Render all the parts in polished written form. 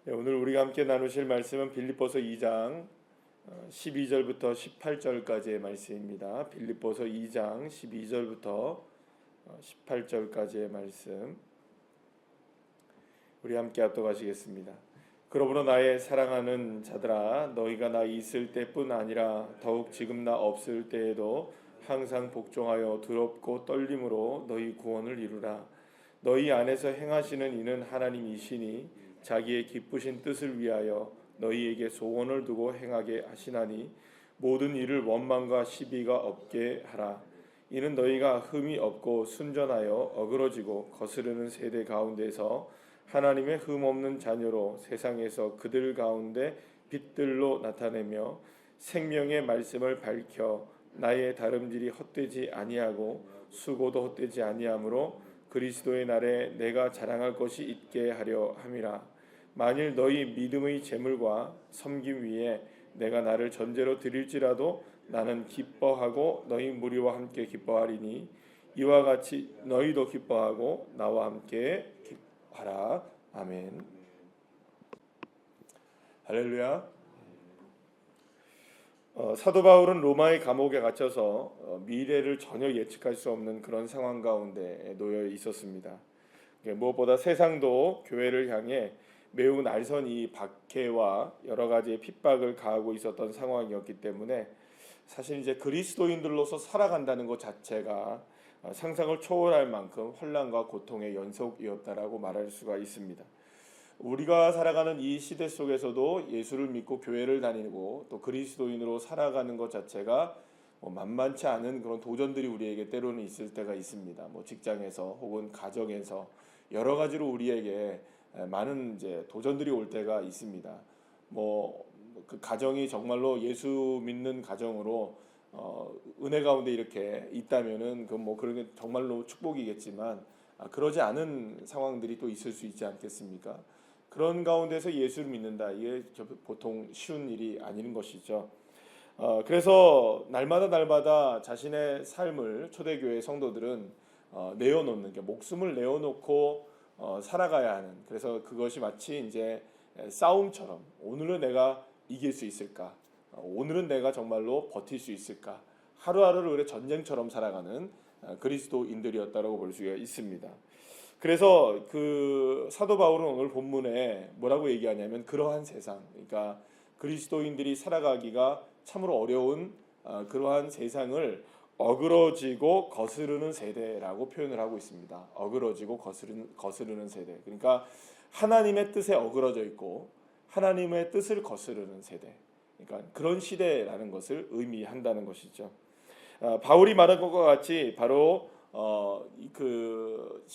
네, 오늘 우리가 함께 나누실 말씀은 빌립보서 2장 12절부터 18절까지의 말씀입니다. 빌립보서 2장 12절부터 18절까지의 말씀 우리 함께 합독하시겠습니다. 그러므로 나의 사랑하는 자들아, 너희가 나 있을 때뿐 아니라 더욱 지금 나 없을 때에도 항상 복종하여 두렵고 떨림으로 너희 구원을 이루라. 너희 안에서 행하시는 이는 하나님이시니 자기의 기쁘신 뜻을 위하여 너희에게 소원을 두고 행하게 하시나니 모든 일을 원망과 시비가 없게 하라. 이는 너희가 흠이 없고 순전하여 어그러지고 거스르는 세대 가운데서 하나님의 흠 없는 자녀로 세상에서 그들 가운데 빛들로 나타내며 생명의 말씀을 밝혀 나의 다름질이 헛되지 아니하고 수고도 헛되지 아니하므로 그리스도의 날에 내가 자랑할 것이 있게 하려 함이라. 만일 너희 믿음의 재물과 섬김 위에 내가 나를 전제로 드릴지라도 나는 기뻐하고 너희 무리와 함께 기뻐하리니 이와 같이 너희도 기뻐하고 나와 함께 기뻐하라. 아멘. 할렐루야. 사도 바울은 로마의 감옥에 갇혀서 미래를 전혀 예측할 수 없는 그런 상황 가운데 놓여 있었습니다. 무엇보다 세상도 교회를 향해 매우 날선 박해와 여러 가지의 핍박을 가하고 있었던 상황이었기 때문에 사실 이제 그리스도인들로서 살아간다는 것 자체가 상상을 초월할 만큼 환난과 고통의 연속이었다라고 말할 수가 있습니다. 우리가 살아가는 이 시대 속에서도 예수를 믿고 교회를 다니고 또 그리스도인으로 살아가는 것 자체가 만만치 않은 그런 도전들이 우리에게 때로는 있을 때가 있습니다. 직장에서 혹은 가정에서 여러 가지로 우리에게 많은 이제 도전들이 올 때가 있습니다. 그 가정이 정말로 예수 믿는 가정으로 은혜 가운데 이렇게 있다면은 그런 게 정말로 축복이겠지만 그러지 않은 상황들이 또 있을 수 있지 않겠습니까? 그런 가운데서 예수를 믿는다, 이게 보통 쉬운 일이 아닌 것이죠. 그래서 날마다 자신의 삶을 초대교회 성도들은 내어놓는 게 목숨을 내어놓고 살아가야 하는, 그래서 그것이 마치 이제 싸움처럼 오늘은 내가 이길 수 있을까? 오늘은 내가 정말로 버틸 수 있을까? 하루하루를 그래 전쟁처럼 살아가는 그리스도인들이었다라고 볼 수가 있습니다. 그래서 그 사도 바울은 오늘 본문에 뭐라고 얘기하냐면 그러한 세상, 그러니까 그리스도인들이 살아가기가 참으로 어려운 그러한 세상을 어그러지고 거스르는 세대라고 표현을 하고 있습니다. 어그러지고 거스르는 세대. 그러니까 하나님의 뜻에 어그러져 있고 하나님의 뜻을 거스르는 세대. 그러니까 그런 시대라는 것을 의미한다는 것이죠. 바울이 말한 것과 같이 바로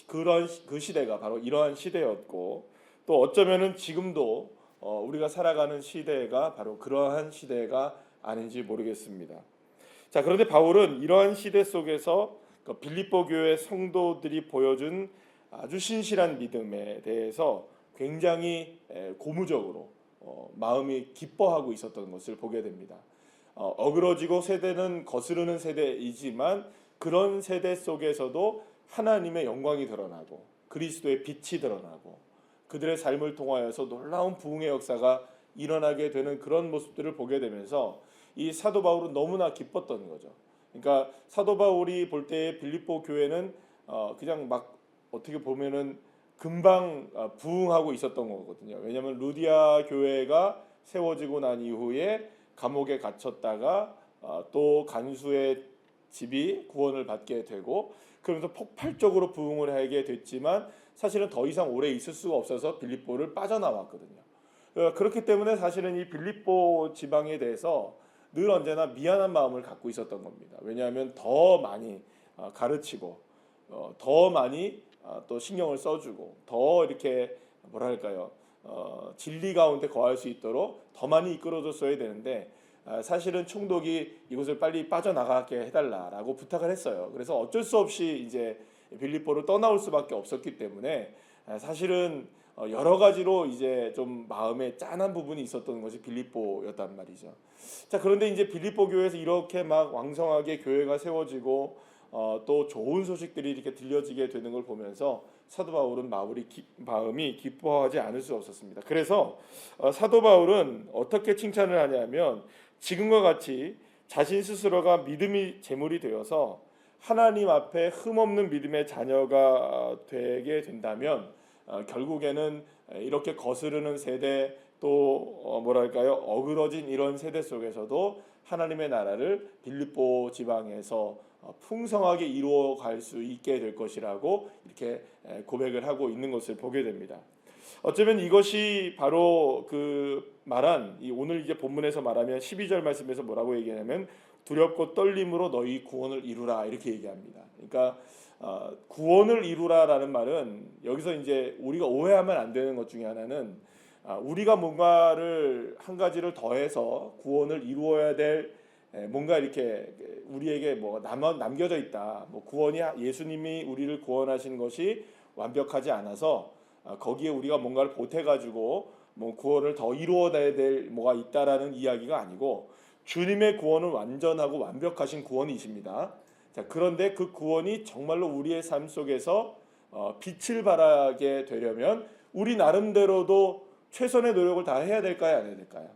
그런 그 시대가 바로 이러한 시대였고, 또 어쩌면은 지금도 우리가 살아가는 시대가 바로 그러한 시대가 아닌지 모르겠습니다. 자, 그런데 바울은 이러한 시대 속에서 빌립보 교회 성도들이 보여준 아주 신실한 믿음에 대해서 굉장히 고무적으로 마음이 기뻐하고 있었던 것을 보게 됩니다. 어그러지고 세대는 거스르는 세대이지만 그런 세대 속에서도 하나님의 영광이 드러나고 그리스도의 빛이 드러나고 그들의 삶을 통하여서 놀라운 부흥의 역사가 일어나게 되는 그런 모습들을 보게 되면서 이 사도 바울은 너무나 기뻤던 거죠. 그러니까 사도 바울이 볼 때 빌립보 교회는 그냥 막 어떻게 보면은 금방 부흥하고 있었던 거거든요. 왜냐하면 루디아 교회가 세워지고 난 이후에 감옥에 갇혔다가 또 간수의 집이 구원을 받게 되고 그러면서 폭발적으로 부흥을 하게 됐지만 사실은 더 이상 오래 있을 수가 없어서 빌립보를 빠져나왔거든요. 그렇기 때문에 사실은 이 빌립보 지방에 대해서 늘 언제나 미안한 마음을 갖고 있었던 겁니다. 왜냐하면 더 많이 가르치고 더 많이 또 신경을 써주고 더 이렇게 뭐랄까요, 진리 가운데 거할 수 있도록 더 많이 이끌어줬어야 되는데 사실은 총독이 이곳을 빨리 빠져나가게 해달라라고 부탁을 했어요. 그래서 어쩔 수 없이 이제 빌립보를 떠나올 수밖에 없었기 때문에 사실은 여러 가지로 이제 좀 마음에 짠한 부분이 있었던 것이 빌립보였단 말이죠. 자, 그런데 이제 빌립보 교회에서 이렇게 막 왕성하게 교회가 세워지고 또 좋은 소식들이 이렇게 들려지게 되는 걸 보면서 사도 바울은 마음이 기뻐하지 않을 수 없었습니다. 그래서 사도 바울은 어떻게 칭찬을 하냐면 지금과 같이 자신 스스로가 믿음이 제물이 되어서 하나님 앞에 흠없는 믿음의 자녀가 되게 된다면 결국에는 이렇게 거스르는 세대 또 뭐랄까요 어그러진 이런 세대 속에서도 하나님의 나라를 빌립보 지방에서 풍성하게 이루어갈 수 있게 될 것이라고 이렇게 고백을 하고 있는 것을 보게 됩니다. 어쩌면 이것이 바로 그 말한 오늘 이제 본문에서 말하면 12절 말씀에서 뭐라고 얘기하냐면 두렵고 떨림으로 너희 구원을 이루라 이렇게 얘기합니다. 그러니까 구원을 이루라라는 말은 여기서 이제 우리가 오해하면 안 되는 것 중에 하나는 우리가 뭔가를 한 가지를 더해서 구원을 이루어야 될 뭔가 이렇게 우리에게 뭐 남겨져 있다. 뭐 구원이 예수님이 우리를 구원하신 것이 완벽하지 않아서 거기에 우리가 뭔가를 보태가지고 뭐 구원을 더 이루어내야 될 뭐가 있다라는 이야기가 아니고 주님의 구원은 완전하고 완벽하신 구원이십니다. 자, 그런데 그 구원이 정말로 우리의 삶 속에서 빛을 발하게 되려면 우리 나름대로도 최선의 노력을 다 해야 될까요? 안 해야 될까요?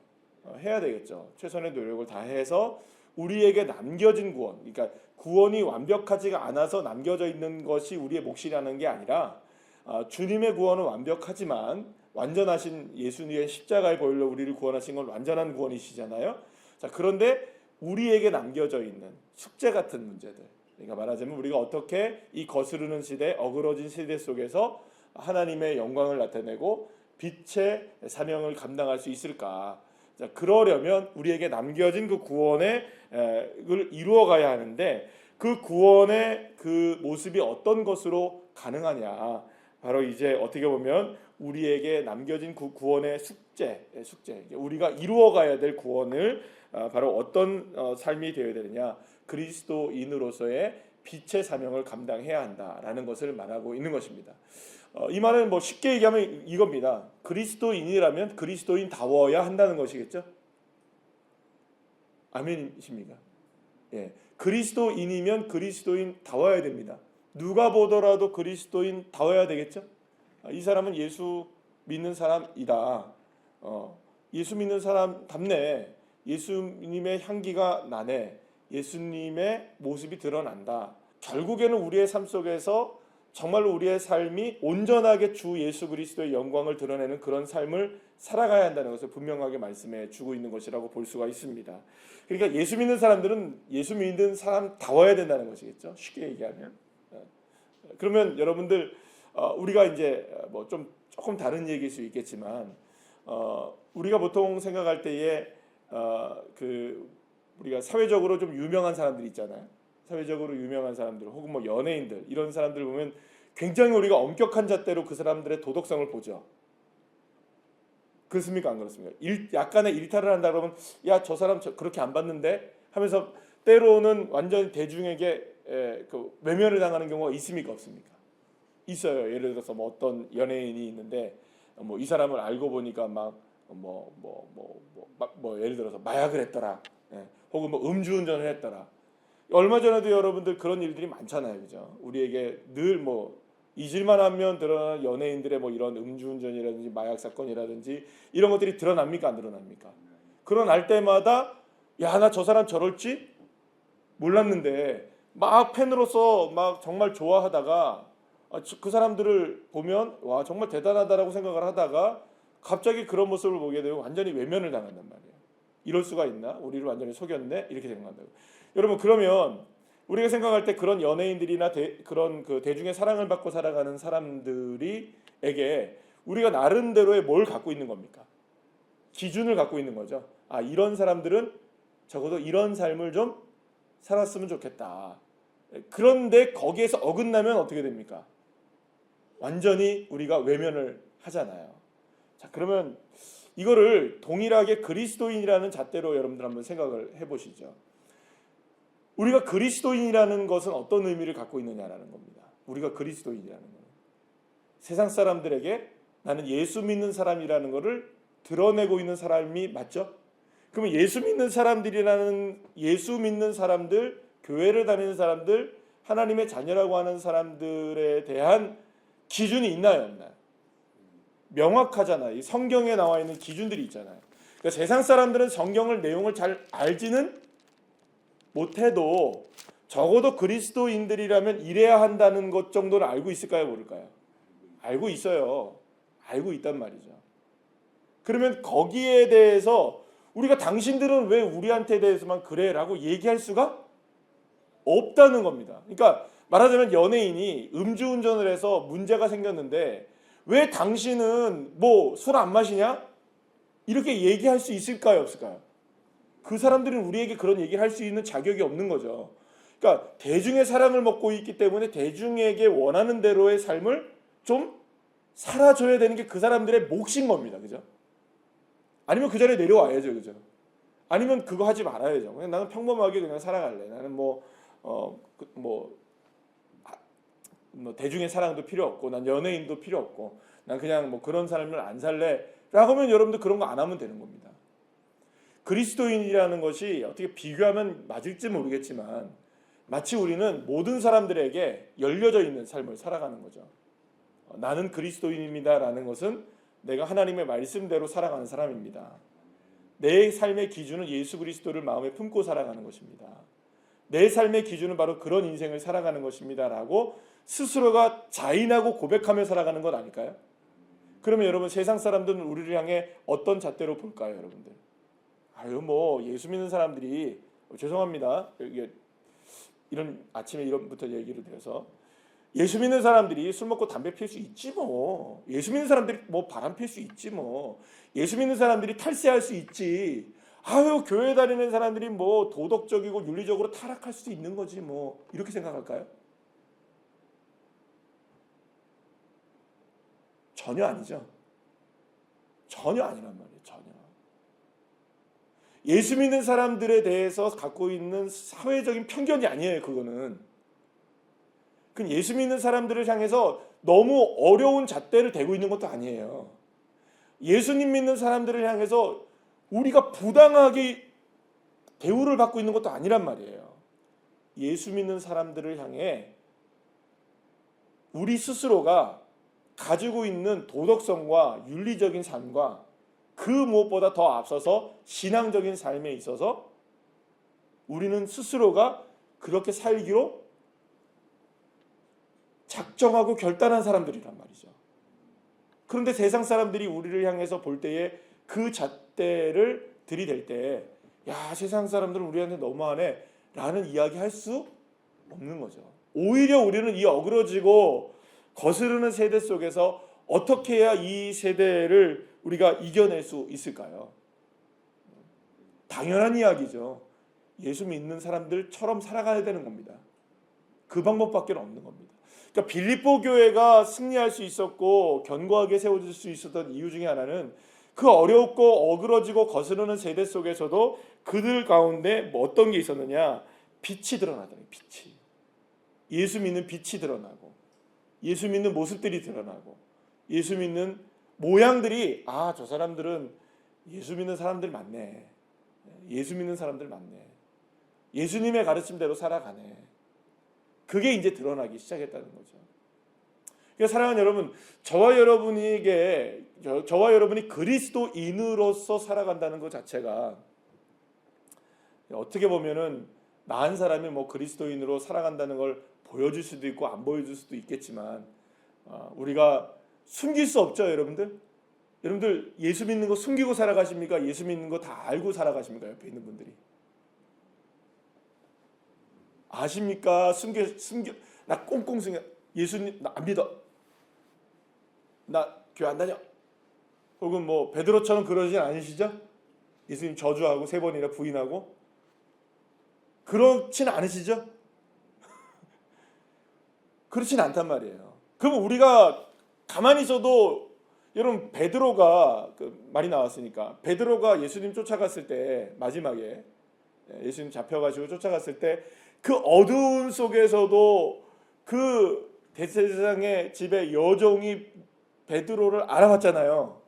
해야 되겠죠. 최선의 노력을 다 해서 우리에게 남겨진 구원, 그러니까 구원이 완벽하지가 않아서 남겨져 있는 것이 우리의 몫이라는 게 아니라 주님의 구원은 완벽하지만 완전하신 예수님의 십자가의 보혈로 우리를 구원하신 건 완전한 구원이시잖아요. 자, 그런데 우리에게 남겨져 있는 숙제 같은 문제들, 그러니까 말하자면 우리가 어떻게 이 거스르는 시대, 어그러진 시대 속에서 하나님의 영광을 나타내고 빛의 사명을 감당할 수 있을까? 자, 그러려면 우리에게 남겨진 그 구원을 이루어가야 하는데 그 구원의 그 모습이 어떤 것으로 가능하냐? 바로 이제 어떻게 보면 우리에게 남겨진 그 구원의 숙제, 우리가 이루어가야 될 구원을 바로 어떤 삶이 되어야 되느냐? 그리스도인으로서의 빛의 사명을 감당해야 한다라는 것을 말하고 있는 것입니다. 이 말은 뭐 쉽게 얘기하면 이겁니다. 그리스도인이라면 그리스도인다워야 한다는 것이겠죠? 아멘이십니까? 예, 그리스도인이면 그리스도인다워야 됩니다. 누가 보더라도 그리스도인다워야 되겠죠? 이 사람은 예수 믿는 사람이다. 예수 믿는 사람답네. 예수님의 향기가 나네. 예수님의 모습이 드러난다. 결국에는 우리의 삶 속에서 정말로 우리의 삶이 온전하게 주 예수 그리스도의 영광을 드러내는 그런 삶을 살아가야 한다는 것을 분명하게 말씀해 주고 있는 것이라고 볼 수가 있습니다. 그러니까 예수 믿는 사람들은 예수 믿는 사람다워야 된다는 것이겠죠. 쉽게 얘기하면. 그러면 여러분들 우리가 이제 뭐 좀 조금 다른 얘기일 수 있겠지만 우리가 보통 생각할 때에 우리가 사회적으로 좀 유명한 사람들이 있잖아요. 사회적으로 유명한 사람들 혹은 뭐 연예인들 이런 사람들 보면 굉장히 우리가 엄격한 잣대로 그 사람들의 도덕성을 보죠. 그렇습니까? 안 그렇습니까? 약간의 일탈을 한다 그러면 야, 저 사람 그렇게 안 봤는데 하면서 때로는 완전히 대중에게 그 외면을 당하는 경우가 있습니까? 없습니까? 있어요. 예를 들어서 뭐 어떤 연예인이 있는데 뭐 이 사람을 알고 보니까 막 예를 들어서 마약을 했더라. 혹은 뭐 음주운전을 했더라. 얼마 전에도 여러분들 그런 일들이 많잖아요, 그죠? 우리에게 늘 뭐 잊을만 하면 드러나는 연예인들의 뭐 이런 음주운전이라든지 마약 사건이라든지 이런 것들이 드러납니까, 안 드러납니까? 드러날 때마다 야, 나 저 사람 저럴지 몰랐는데 막 팬으로서 막 정말 좋아하다가 그 사람들을 보면 와, 정말 대단하다라고 생각을 하다가 갑자기 그런 모습을 보게 되면 완전히 외면을 당한단 말이에요. 이럴 수가 있나? 우리를 완전히 속였네? 이렇게 생각한다고. 여러분, 그러면 우리가 생각할 때 그런 연예인들이나 그런 그 대중의 사랑을 받고 살아가는 사람들이에게 우리가 나름대로의 뭘 갖고 있는 겁니까? 기준을 갖고 있는 거죠. 이런 사람들은 적어도 이런 삶을 좀 살았으면 좋겠다. 그런데 거기에서 어긋나면 어떻게 됩니까? 완전히 우리가 외면을 하잖아요. 자, 그러면 이거를 동일하게 그리스도인이라는 잣대로 여러분들 한번 생각을 해보시죠. 우리가 그리스도인이라는 것은 어떤 의미를 갖고 있느냐라는 겁니다. 우리가 그리스도인이라는 거는 세상 사람들에게 나는 예수 믿는 사람이라는 것을 드러내고 있는 사람이 맞죠? 그러면 예수 믿는 사람들, 교회를 다니는 사람들, 하나님의 자녀라고 하는 사람들에 대한 기준이 있나요, 없나요? 명확하잖아요. 이 성경에 나와 있는 기준들이 있잖아요. 그러니까 세상 사람들은 성경을 내용을 잘 알지는 못해도 적어도 그리스도인들이라면 이래야 한다는 것 정도는 알고 있을까요, 모를까요? 알고 있어요. 알고 있단 말이죠. 그러면 거기에 대해서 우리가 당신들은 왜 우리한테 대해서만 그래라고 얘기할 수가 없다는 겁니다. 그러니까 말하자면 연예인이 음주운전을 해서 문제가 생겼는데 왜 당신은 뭐 술 안 마시냐? 이렇게 얘기할 수 있을까요, 없을까요? 그 사람들은 우리에게 그런 얘기를 할 수 있는 자격이 없는 거죠. 그러니까 대중의 사랑을 먹고 있기 때문에 대중에게 원하는 대로의 삶을 좀 살아줘야 되는 게 그 사람들의 몫인 겁니다. 그죠? 아니면 그 자리에 내려와야죠. 그죠? 아니면 그거 하지 말아야죠. 그냥 나는 평범하게 그냥 살아갈래. 나는 뭐 대중의 사랑도 필요 없고 난 연예인도 필요 없고 난 그냥 뭐 그런 삶을 안 살래 라고 하면 여러분들 그런 거 안 하면 되는 겁니다. 그리스도인이라는 것이 어떻게 비교하면 맞을지 모르겠지만 마치 우리는 모든 사람들에게 열려져 있는 삶을 살아가는 거죠. 나는 그리스도인입니다 라는 것은 내가 하나님의 말씀대로 살아가는 사람입니다. 내 삶의 기준은 예수 그리스도를 마음에 품고 살아가는 것입니다. 내 삶의 기준은 바로 그런 인생을 살아가는 것입니다 라고 스스로가 자인하고 고백하며 살아가는 것 아닐까요? 그러면 여러분 세상 사람들은 우리를 향해 어떤 잣대로 볼까요, 여러분들? 뭐 예수 믿는 사람들이 죄송합니다. 이런 아침에 이런부터 얘기를 드려서 예수 믿는 사람들이 술 먹고 담배 필 수 있지 뭐. 예수 믿는 사람들이 뭐 바람 필 수 있지 뭐. 예수 믿는 사람들이 탈세할 수 있지. 교회 다니는 사람들이 뭐 도덕적이고 윤리적으로 타락할 수도 있는 거지 뭐. 이렇게 생각할까요? 전혀 아니죠. 전혀 아니란 말이에요. 전혀. 예수 믿는 사람들에 대해서 갖고 있는 사회적인 편견이 아니에요. 그거는. 그건 예수 믿는 사람들을 향해서 너무 어려운 잣대를 대고 있는 것도 아니에요. 예수님 믿는 사람들을 향해서 우리가 부당하게 대우를 받고 있는 것도 아니란 말이에요. 예수 믿는 사람들을 향해 우리 스스로가 가지고 있는 도덕성과 윤리적인 삶과 그 무엇보다 더 앞서서 신앙적인 삶에 있어서 우리는 스스로가 그렇게 살기로 작정하고 결단한 사람들이란 말이죠. 그런데 세상 사람들이 우리를 향해서 볼 때에 그 잣대를 들이댈 때 야, 세상 사람들은 우리한테 너무하네 라는 이야기 할 수 없는 거죠. 오히려 우리는 이 어그러지고 거스르는 세대 속에서 어떻게 해야 이 세대를 우리가 이겨낼 수 있을까요? 당연한 이야기죠. 예수 믿는 사람들처럼 살아가야 되는 겁니다. 그 방법밖에 없는 겁니다. 그러니까 빌립보 교회가 승리할 수 있었고 견고하게 세워질 수 있었던 이유 중에 하나는 그 어렵고 어그러지고 거스르는 세대 속에서도 그들 가운데 뭐 어떤 게 있었느냐? 빛이 드러나더니 빛이. 예수 믿는 빛이 드러나고 예수 믿는 모습들이 드러나고 예수 믿는 모양들이 저 사람들은 예수 믿는 사람들 맞네. 예수 믿는 사람들 맞네. 예수님의 가르침대로 살아가네. 그게 이제 드러나기 시작했다는 거죠. 그러니까 사랑하는 여러분, 저와 여러분이 그리스도인으로서 살아간다는 것 자체가 어떻게 보면은 나은 사람이 뭐 그리스도인으로 살아간다는 걸 보여줄 수도 있고 안 보여줄 수도 있겠지만 우리가 숨길 수 없죠, 여러분들. 여러분들 예수 믿는 거 숨기고 살아가십니까? 예수 믿는 거 다 알고 살아가십니까? 옆에 있는 분들이 아십니까? 나 꽁꽁 숨겨. 예수님 나 안 믿어. 나 교회 안 다녀. 혹은 뭐 베드로처럼 그러진 않으시죠? 예수님 저주하고 3번이나 부인하고 그렇진 않으시죠? 그렇진 않단 말이에요. 그럼 우리가 가만히 있어도 여러분 베드로가 말이 나왔으니까 베드로가 예수님 쫓아갔을 때 마지막에 예수님 잡혀가지고 쫓아갔을 때 그 어두운 속에서도 그 대제사장의 집에 여종이 베드로를 알아봤잖아요.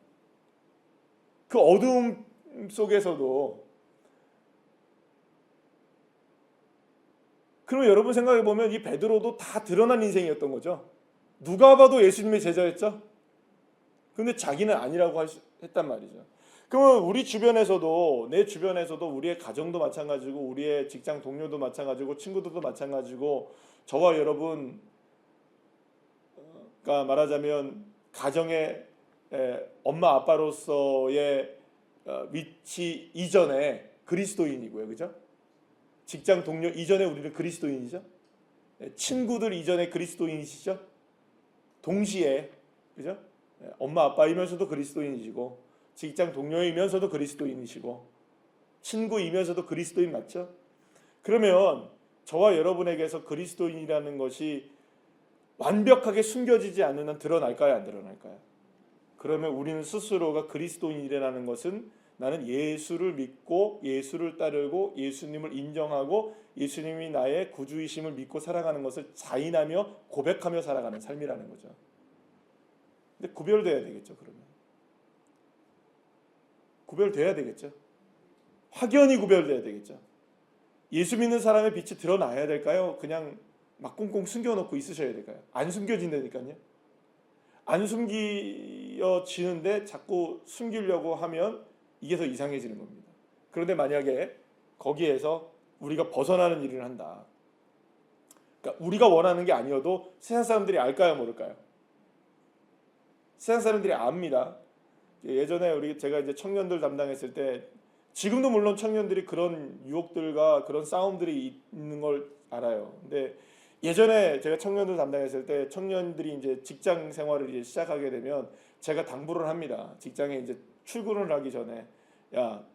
그 어두움 속에서도. 그러면 여러분 생각해 보면 이 베드로도 다 드러난 인생이었던 거죠. 누가 봐도 예수님의 제자였죠. 근데 자기는 아니라고 했단 말이죠. 그러면 우리 주변에서도, 내 주변에서도, 우리의 가정도 마찬가지고, 우리의 직장 동료도 마찬가지고, 친구들도 마찬가지고, 저와 여러분, 그러니까 말하자면 가정의 엄마 아빠로서의 위치 이전에 그리스도인이고요, 그죠? 직장 동료 이전에 우리는 그리스도인이죠. 친구들 이전에 그리스도인이시죠. 동시에, 그죠? 엄마 아빠이면서도 그리스도인이시고, 직장 동료이면서도 그리스도인이시고, 친구이면서도 그리스도인 맞죠? 그러면 저와 여러분에게서 그리스도인이라는 것이 완벽하게 숨겨지지 않는 한 드러날까요, 안 드러날까요? 그러면 우리는 스스로가 그리스도인이라는 것은 나는 예수를 믿고 예수를 따르고 예수님을 인정하고 예수님이 나의 구주이심을 믿고 살아가는 것을 자인하며 고백하며 살아가는 삶이라는 거죠. 근데 구별돼야 되겠죠, 그러면. 구별돼야 되겠죠. 확연히 구별돼야 되겠죠. 예수 믿는 사람의 빛이 드러나야 될까요? 그냥 막 꽁꽁 숨겨놓고 있으셔야 될까요? 안 숨겨진다니까요. 안 숨겨지는데 자꾸 숨기려고 하면 이게 더 이상해지는 겁니다. 그런데 만약에 거기에서 우리가 벗어나는 일을 한다. 그러니까 우리가 원하는 게 아니어도 세상 사람들이 알까요, 모를까요? 세상 사람들이 압니다. 예전에 제가 이제 청년들 담당했을 때, 지금도 물론 청년들이 그런 유혹들과 그런 싸움들이 있는 걸 알아요. 근데 예전에 제가 청년들 담당했을 때 청년들이 이제 직장 생활을 이제 시작하게 되면 제가 당부를 합니다. 직장에 이제 출근을 하기 전에, 야,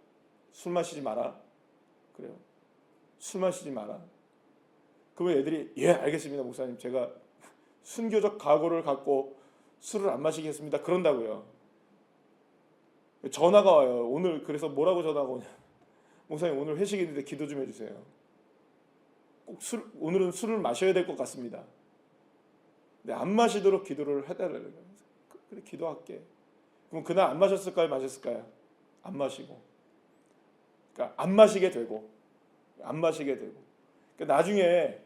술 마시지 마라. 그래요. 술 마시지 마라. 그러면 애들이, 예, 알겠습니다, 목사님. 제가 순교적 각오를 갖고 술을 안 마시겠습니다. 그런다고요. 전화가 와요. 오늘 그래서 뭐라고 전화가 오냐. 목사님, 오늘 회식인데 기도 좀 해주세요. 꼭 오늘은 술을 마셔야 될 것 같습니다. 근데 안 마시도록 기도를 해달라는 거예요. 그래, 기도할게. 그럼 그날 안 마셨을까요, 마셨을까요? 안 마시고. 그러니까 안 마시게 되고. 그러니까 나중에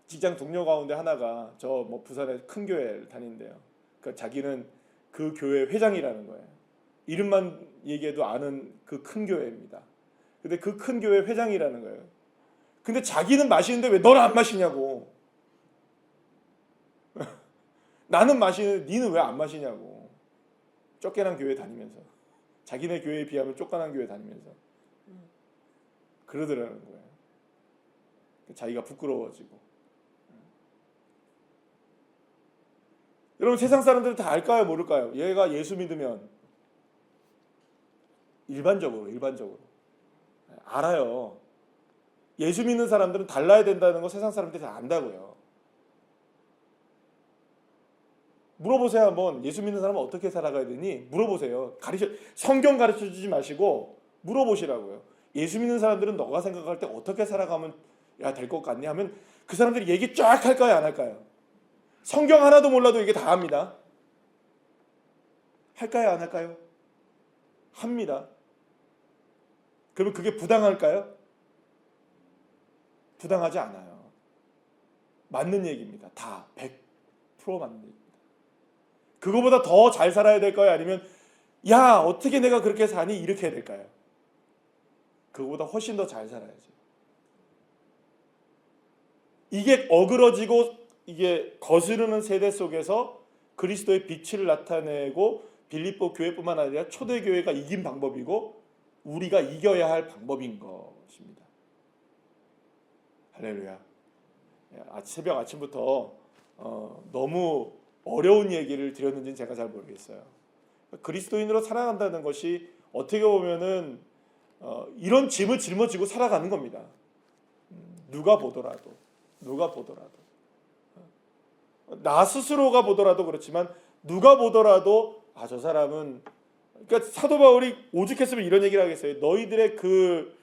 직장 동료 가운데 하나가 저 뭐 부산의 큰 교회를 다닌대요. 그러니까 자기는 그 교회 회장이라는 거예요. 이름만 얘기해도 아는 그 큰 교회입니다. 근데 그 큰 교회 회장이라는 거예요. 근데 자기는 마시는데 왜 너는 안 마시냐고. 나는 마시는데 니는 왜 안 마시냐고. 쫓겨난 교회 다니면서. 자기네 교회에 비하면 쫓겨난 교회 다니면서. 그러더라는 거예요. 자기가 부끄러워지고. 여러분, 세상 사람들은 다 알까요, 모를까요? 얘가 예수 믿으면 일반적으로 알아요. 예수 믿는 사람들은 달라야 된다는 거 세상 사람들이 다 안다고요. 물어보세요, 한번. 예수 믿는 사람은 어떻게 살아가야 되니? 물어보세요. 성경 가르쳐주지 마시고 물어보시라고요. 예수 믿는 사람들은 너가 생각할 때 어떻게 살아가면 될 것 같니? 하면 그 사람들이 얘기 쫙 할까요, 안 할까요? 성경 하나도 몰라도 이게 다 합니다. 할까요, 안 할까요? 합니다. 그러면 그게 부당할까요? 부당하지 않아요. 맞는 얘기입니다. 다 100% 맞는 얘기입니다. 그거보다 더 잘 살아야 될까요? 아니면 야, 어떻게 내가 그렇게 사니? 이렇게 해야 될까요? 그거보다 훨씬 더 잘 살아야죠. 이게 어그러지고 이게 거스르는 세대 속에서 그리스도의 빛을 나타내고 빌립보 교회뿐만 아니라 초대교회가 이긴 방법이고 우리가 이겨야 할 방법인 것입니다. 할렐루야. 새벽 아침부터 너무 어려운 얘기를 드렸는지는 제가 잘 모르겠어요. 그리스도인으로 살아간다는 것이 어떻게 보면은 이런 짐을 짊어지고 살아가는 겁니다. 누가 보더라도 나 스스로가 보더라도 그렇지만 누가 보더라도 저 사람은, 그러니까 사도 바울이 오죽했으면 이런 얘기를 하겠어요. 너희들의 그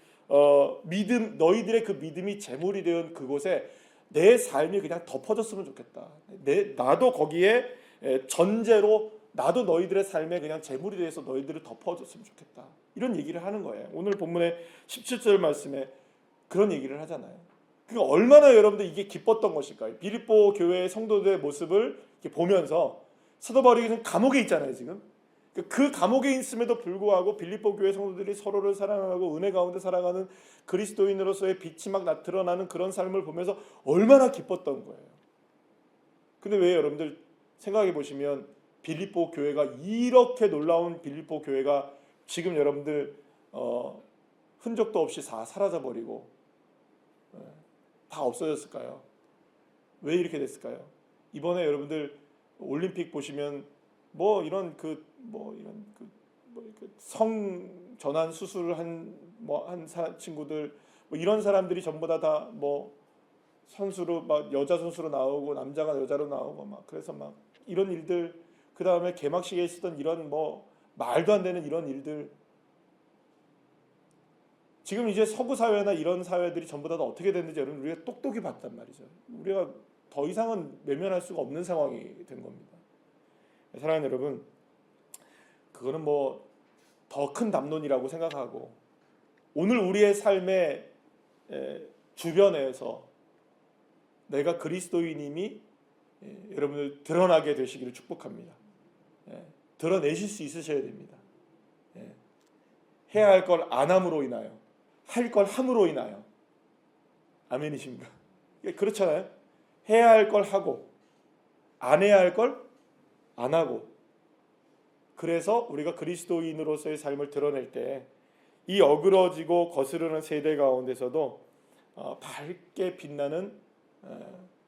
믿음이 제물이 되은 그곳에 내 삶이 그냥 덮어졌으면 좋겠다. 나도 거기에 전제로 나도 너희들의 삶에 그냥 제물이 돼서 너희들을 덮어줬으면 좋겠다. 이런 얘기를 하는 거예요. 오늘 본문의 17절 말씀에 그런 얘기를 하잖아요. 그러니까 얼마나 여러분들 이게 기뻤던 것일까요? 빌립보 교회의 성도들의 모습을 이렇게 보면서 사도 바울이 감옥에 있잖아요 지금. 그 감옥에 있음에도 불구하고 빌립보 교회 성도들이 서로를 사랑하고 은혜 가운데 살아가는 그리스도인으로서의 빛이 막 드러나는 그런 삶을 보면서 얼마나 기뻤던 거예요. 근데 왜 여러분들 생각해 보시면 빌립보 교회가 이렇게 놀라운 빌립보 교회가 지금 여러분들 흔적도 없이 다 사라져 버리고 다 없어졌을까요? 왜 이렇게 됐을까요? 이번에 여러분들 올림픽 보시면 이런 성 전환 수술을 한 친구들 이런 사람들이 전부 다 선수로 여자 선수로 나오고 남자가 여자로 나오고 그래서 이런 일들, 그 다음에 개막식에 있었던 이런 말도 안 되는 이런 일들, 지금 이제 서구 사회나 이런 사회들이 전부 다 어떻게 됐는지 여러분 우리가 똑똑히 봤단 말이죠. 우리가 더 이상은 외면할 수가 없는 상황이 된 겁니다. 사랑하는 여러분, 그거는 더 큰 담론이라고 생각하고 오늘 우리의 삶의 주변에서 내가 그리스도인임이 여러분들 드러나게 되시기를 축복합니다. 드러내실 수 있으셔야 됩니다. 해야 할 걸 안 함으로 인하여, 할 걸 함으로 인하여. 아멘이십니까? 그렇잖아요. 해야 할 걸 하고 안 해야 할 걸 안 하고, 그래서 우리가 그리스도인으로서의 삶을 드러낼 때 이 어그러지고 거스르는 세대 가운데서도 밝게 빛나는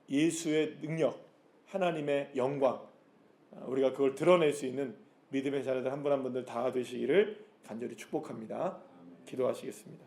예수의 능력, 하나님의 영광, 우리가 그걸 드러낼 수 있는 믿음의 자녀들 한 분 한 분들 다 되시기를 간절히 축복합니다. 기도하시겠습니다.